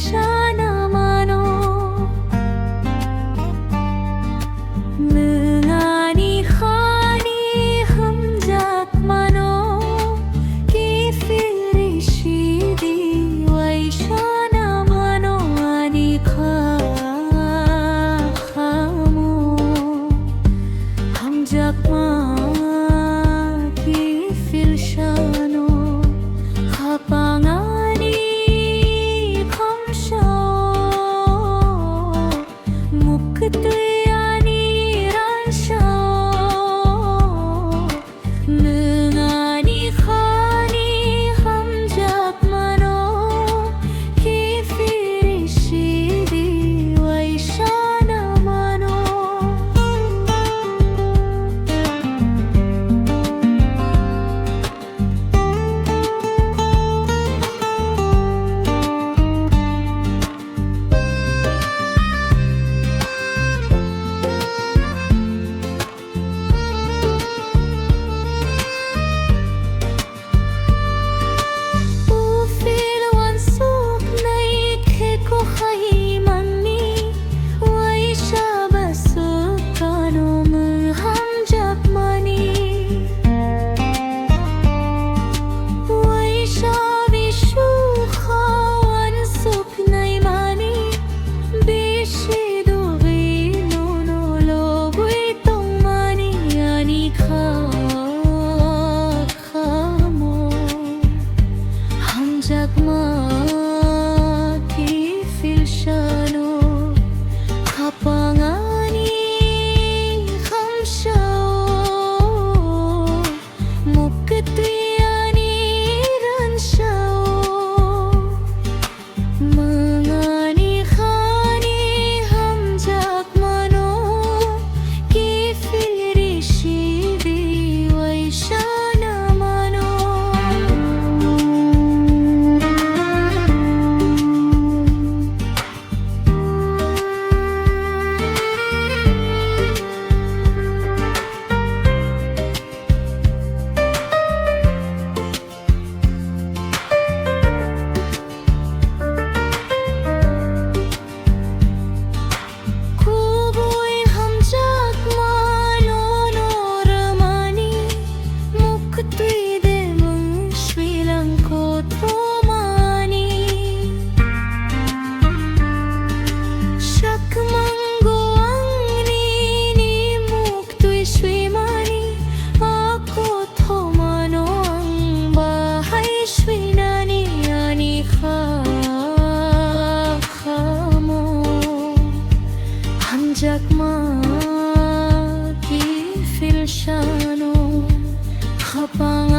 siya naman Mengani-hani hamjak mano Kifiri shidi wai siya naman ani kamu Hamjak ma kifil siya Kapangani kamsyo Mukatuyani ransyo Mengani khani hamjak mano Kifiri shidi wai shana mano Kifil siya kapangani kamsyo mukatuyani ransyo mengani khani hamjak mano kifil shidi wai shana mano Hamjak ma kifil siya kapang